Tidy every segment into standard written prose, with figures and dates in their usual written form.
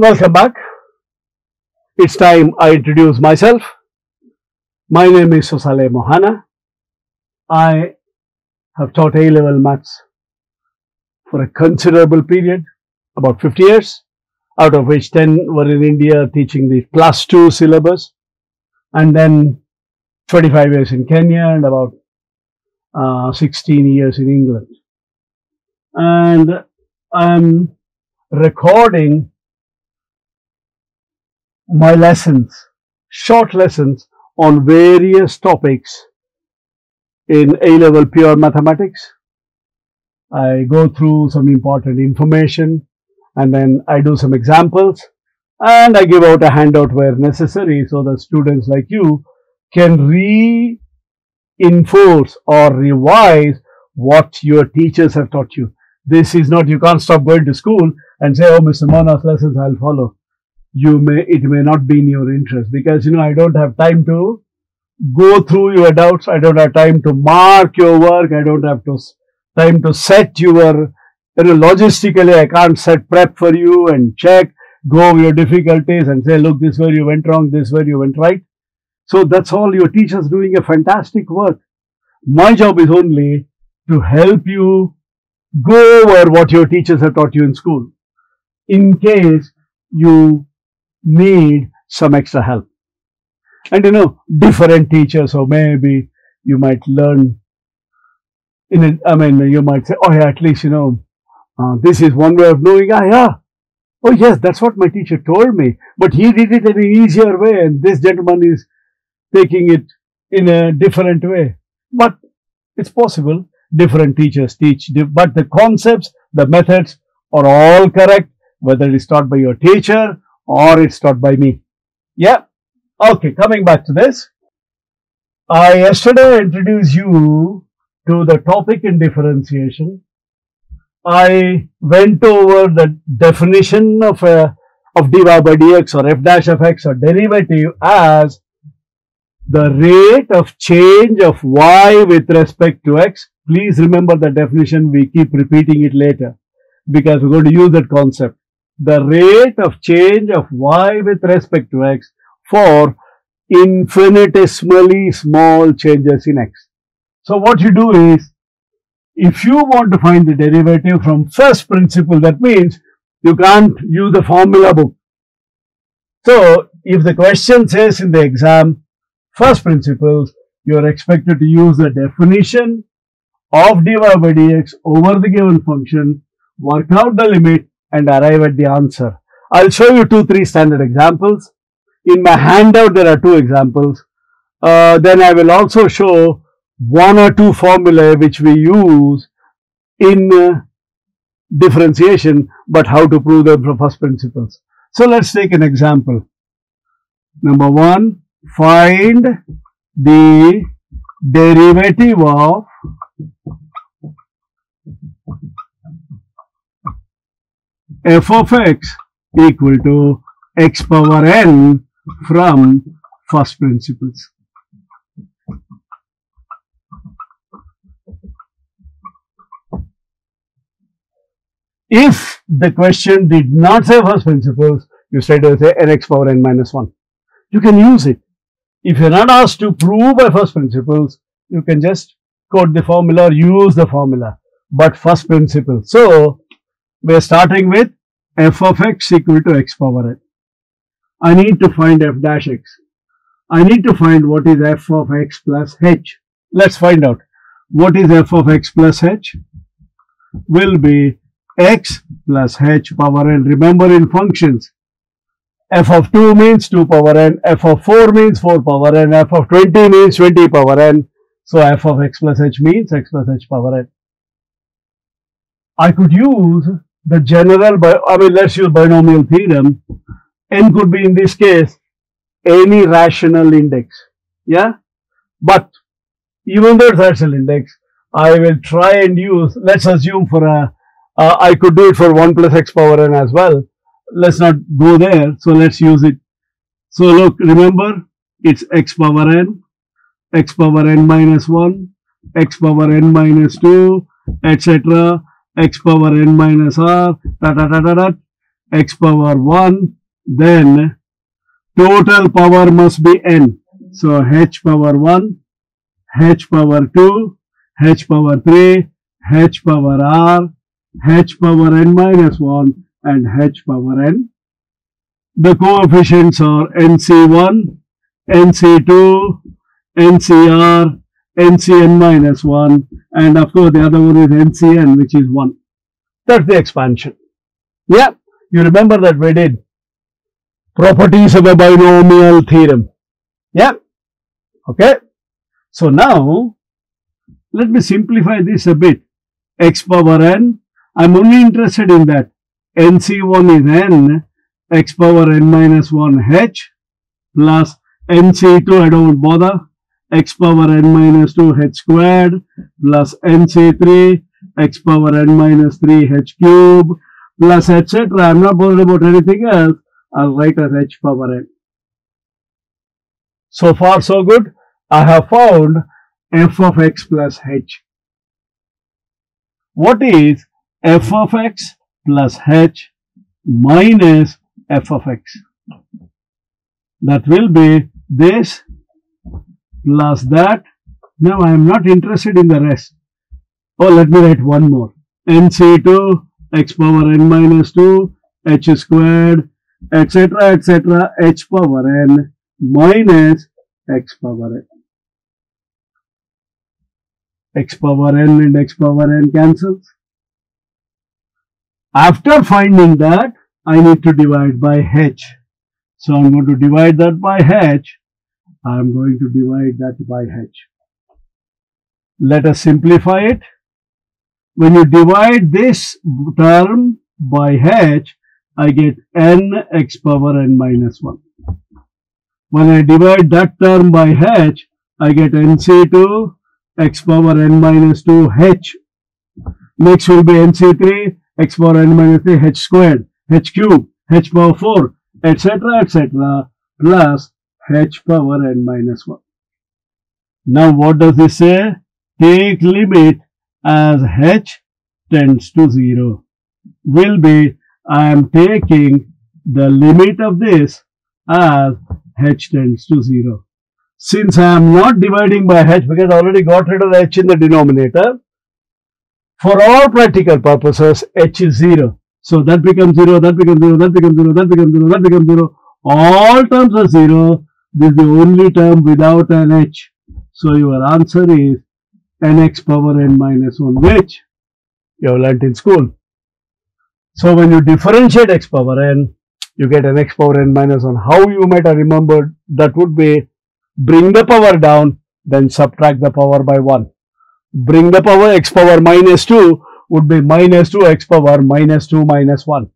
Welcome back. It's time I introduce myself. My name is Sosale Mohana. I have taught A-level maths for a considerable period, about 50 years, out of which 10 were in India teaching the +2 syllabus, and then 25 years in Kenya and about 16 years in England. And I'm recording my lessons, short lessons on various topics in A-level pure mathematics. I go through some important information and then I do some examples and I give out a handout where necessary so that students like you can reinforce or revise what your teachers have taught you. This is not, you can't stop going to school and say, oh, Mr. Mona's lessons I'll follow. It may not be in your interest because, I don't have time to go through your doubts. I don't have time to mark your work. I don't have time to set your, logistically, I can't set prep for you and check, go over your difficulties and say, look, this is where you went wrong, this is where you went right. So that's all. Your teacher's doing a fantastic work. My job is only to help you go over what your teachers have taught you in school, in case you need some extra help. And different teachers, or maybe you might learn in it. You might say, oh yeah, at least this is one way of knowing. Oh yes, that's what my teacher told me, but he did it in an easier way and this gentleman is taking it in a different way. But it's possible. Different teachers teach, but the concepts, the methods are all correct, whether it's taught by your teacher or it's taught by me. Yeah. Okay, coming back to this. I yesterday introduced you to the topic in differentiation. I went over the definition of dy by dx or f dash of x or derivative as the rate of change of y with respect to x. Please remember the definition. We keep repeating it later because we're going to use that concept. The rate of change of y with respect to x for infinitesimally small changes in x. So what you do is, if you want to find the derivative from first principle, that means you can't use the formula book. So if the question says in the exam, first principles, you are expected to use the definition of dy by dx over the given function, work out the limit and arrive at the answer. I'll show you 2-3 standard examples. In my handout, there are 2 examples. Then I will also show 1 or 2 formulae which we use in differentiation, but how to prove them from first principles. So let's take an example. Number 1, find the derivative of f of x equal to x power n from first principles. If the question did not say first principles, you straight away say nx power n minus 1. You can use it. If you're not asked to prove by first principles, you can just quote the formula or use the formula. But first principle. So, we're starting with f of x equal to x power n. I need to find f dash x. I need to find what is f of x plus h. Let's find out. What is f of x plus h? Will be x plus h power n. Remember in functions, f of 2 means 2 power n, f of 4 means 4 power n, f of 20 means 20 power n. So f of x plus h means x plus h power n. I could use the general, let's use binomial theorem. N could be in this case any rational index. Yeah. But even though it's rational index, I will try and use, let's assume for I could do it for 1 plus x power n as well. Let's not go there. So let's use it. So look, remember, it's x power n minus 1, x power n minus 2, etc., x power n minus r, x power 1, then total power must be n. So h power 1, h power 2, h power 3, h power r, h power n minus 1 and h power n. The coefficients are nc1, nc2, ncr, ncn minus 1 and of course the other one is ncn which is 1. That's the expansion. Yeah, you remember that we did properties of a binomial theorem. Yeah, okay. So now let me simplify this a bit. X power n, I'm only interested in that. nc1 is n, x power n minus 1 h plus nc2, I don't bother, x power n minus 2 h squared plus nc3 x power n minus 3 h cube plus etc. I'm not bothered about anything else. I'll write as h power n. So far so good. I have found f of x plus h. What is f of x plus h minus f of x? That will be this plus that. Now I am not interested in the rest. Oh, let me write one more. nc2 x power n minus 2 h squared etc. etc. h power n minus x power n. X power n and x power n cancels. After finding that, I need to divide by h. So I'm going to divide that by h. I'm going to divide that by h. Let us simplify it. When you divide this term by h, I get n x power n minus 1. When I divide that term by h, I get nc2 x power n minus 2 h. Next will be nc3 x power n minus 3 h squared, h cube, h power 4, etc. etc. plus h power n minus 1. Now what does this say? Take limit as h tends to 0. Will be, I am taking the limit of this as h tends to 0. Since I am not dividing by h because I already got rid of h in the denominator, for all practical purposes h is 0. So that becomes 0, that becomes 0, that becomes 0, that becomes 0, that becomes 0. All terms are 0. This is the only term without an h. So your answer is nx power n minus 1, which you have learnt in school. So when you differentiate x power n, you get an x power n minus 1. How you might have remembered that would be bring the power down, then subtract the power by 1. Bring the power x power minus 2 would be minus 2 x power minus 2 minus 1.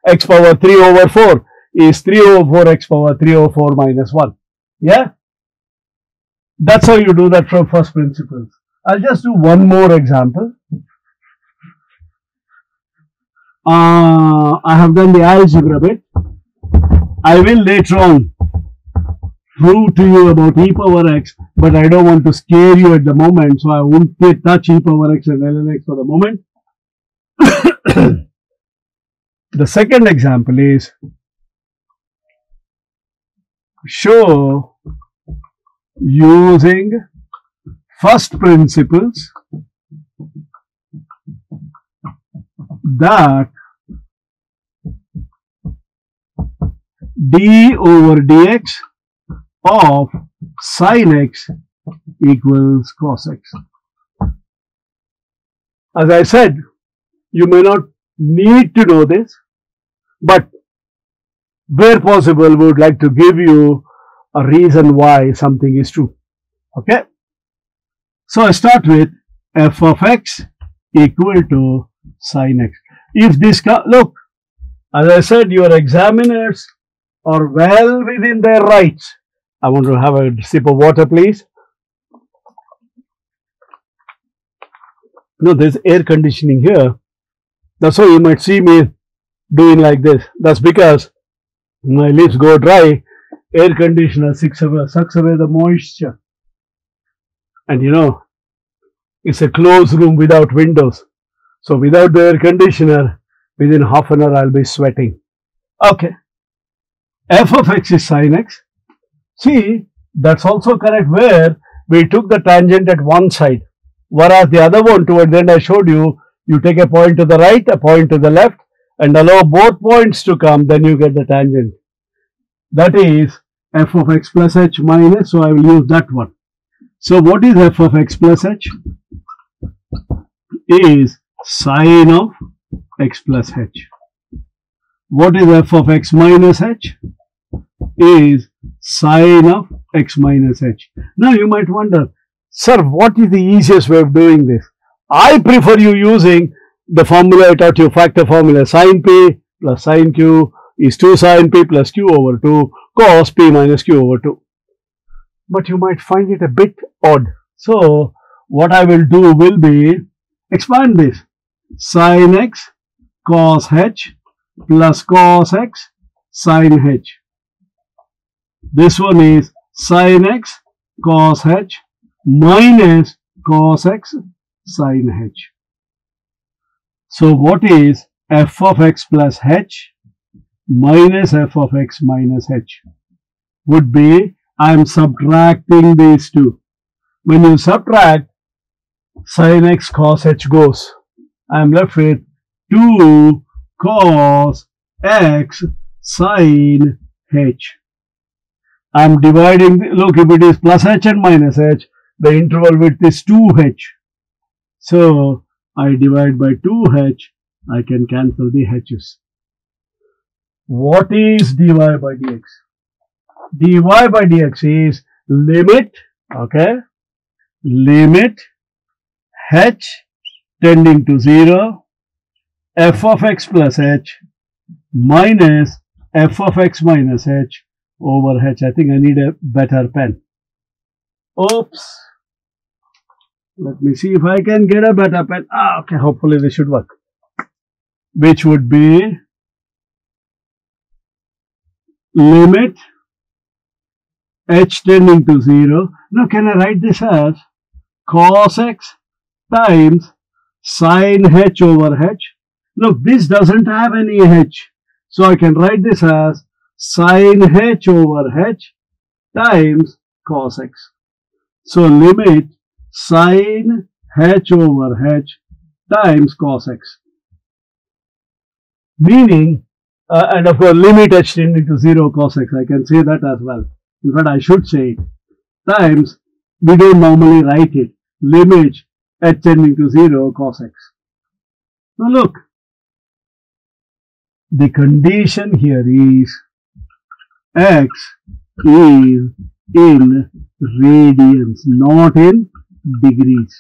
X power 3 over 4 is 3 over 4 x power 3 over 4 minus 1. Yeah? That's how you do that from first principles. I'll just do one more example. I have done the algebra bit. I will later on prove to you about e power x, but I don't want to scare you at the moment, so I won't touch e power x and ln x for the moment. The second example is show using first principles that d over dx of sin x equals cos x. As I said, you may not need to know this, but where possible, we would like to give you a reason why something is true. Okay? So I start with f of x equal to sin x. If this, look, as I said, your examiners are well within their rights. I want to have a sip of water, please. No, there's air conditioning here. That's why you might see me doing like this. That's because my lips go dry. Air conditioner sucks away the moisture. And you know, it's a closed room without windows. So without the air conditioner, Within half an hour, I'll be sweating. Okay. F of x is sin x. See, that's also correct where we took the tangent at one side. Whereas the other one, toward the end I showed you, you take a point to the right, a point to the left, and allow both points to come, then you get the tangent. That is f of x plus h minus, so I will use that one. So what is f of x plus h? Is sin of x plus h. What is f of x minus h? Is sin of x minus h. Now you might wonder, sir, what is the easiest way of doing this? I prefer you using the formula I taught you, factor formula. Sin p plus sin q is 2 sin p plus q over 2 cos p minus q over 2. But you might find it a bit odd. So what I will do will be expand this. Sin x cos h plus cos x sin h. This one is sin x cos h minus cos x sin h. So what is f of x plus h minus f of x minus h? Would be, I am subtracting these two. When you subtract, sin x cos h goes. I am left with 2 cos x sin h. I am dividing, look, if it is plus h and minus h, the interval width is 2h. So I divide by 2h, I can cancel the h's. What is dy by dx? Dy by dx is limit, okay, limit h tending to 0, f of x plus h minus f of x minus h over h. I think I need a better pen. Oops. Let me see if I can get a better pen. Okay, hopefully this should work. Which would be limit h tending to 0. Now can I write this as cos x times sin h over h? Look, this doesn't have any h. So I can write this as sin h over h times cos x. So limit sin h over h times cos x. Meaning, and of course limit h tending to 0 cos x. I can say that as well. In fact, I should say it. Times, we don't normally write it. Limit h tending to 0 cos x. Now look, the condition here is x is in radians, not in degrees.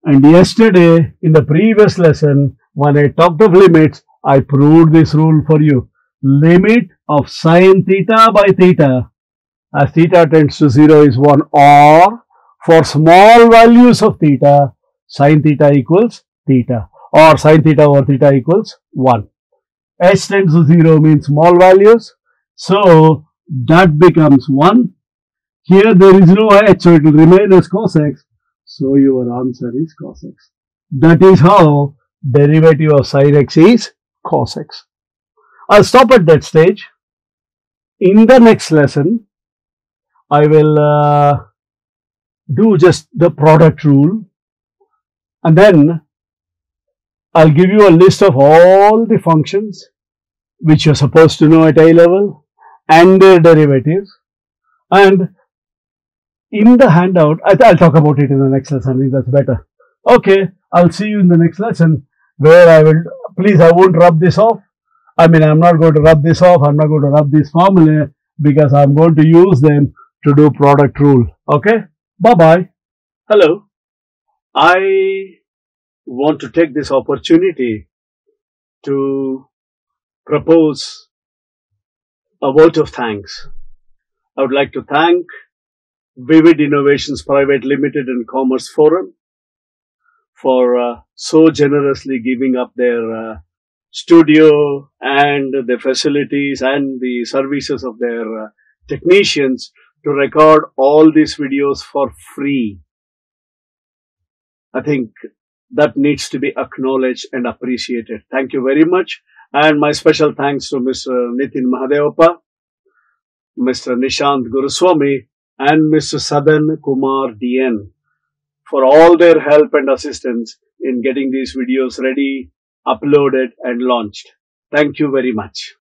And yesterday, in the previous lesson, when I talked of limits, I proved this rule for you. Limit of sin theta by theta, as theta tends to 0, is 1, or for small values of theta, sin theta equals theta, or sin theta over theta equals 1. H tends to 0 means small values, so that becomes 1. Here there is no h, so it will remain as cos x, so your answer is cos x. That is how derivative of sin x is cos x. I'll stop at that stage. In the next lesson, I will do just the product rule, and then I'll give you a list of all the functions which you're supposed to know at A level and their derivatives. And in the handout, I'll talk about it in the next lesson. I think that's better. Okay, I'll see you in the next lesson where I will, please, I won't rub this off. I mean, I'm not going to rub this off. I'm not going to rub this formula because I'm going to use them to do product rule. Okay, bye-bye. Hello. I want to take this opportunity to propose a vote of thanks. I would like to thank Vivid Innovations Private Limited and Commerce Forum for so generously giving up their studio and the facilities and the services of their technicians to record all these videos for free. I think that needs to be acknowledged and appreciated. Thank you very much. And my special thanks to Mr. Nitin Mahadevappa, Mr. Nishant Guruswamy, and Mr. Sadan Kumar DN for all their help and assistance in getting these videos ready, uploaded, and launched. Thank you very much.